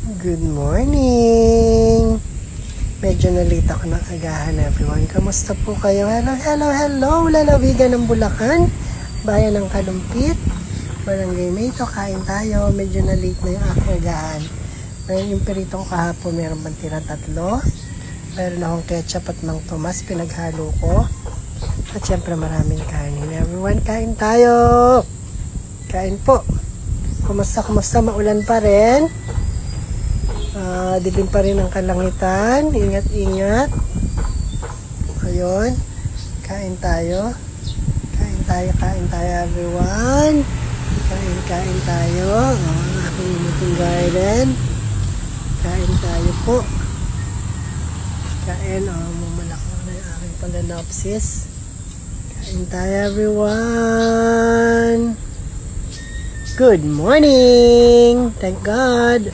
Good morning! Medyo nalita ko ng agahan, everyone. Kamusta po kayo? Hello! Lalawigan ng Bulacan, bayan ng Kalumpit, Barangay Mayto, kain tayo. Medyo nalate na yung aking agahan. Ngayon yung perito ko kahapon, meron bang tira 3. Meron akong ketchup at Mang Tomas, pinaghalo ko. At syempre maraming kanin. Everyone, kain tayo! Kain po! Kumusta? Maulan pa rin. Dilim pa rin ang kalangitan. Ingat. Ayun. Kain tayo everyone. Kain tayo. Ang aking inuting garden. Kain tayo po. Mumalakang na yung aking Phalaenopsis. Kain tayo everyone. Good morning! Thank God!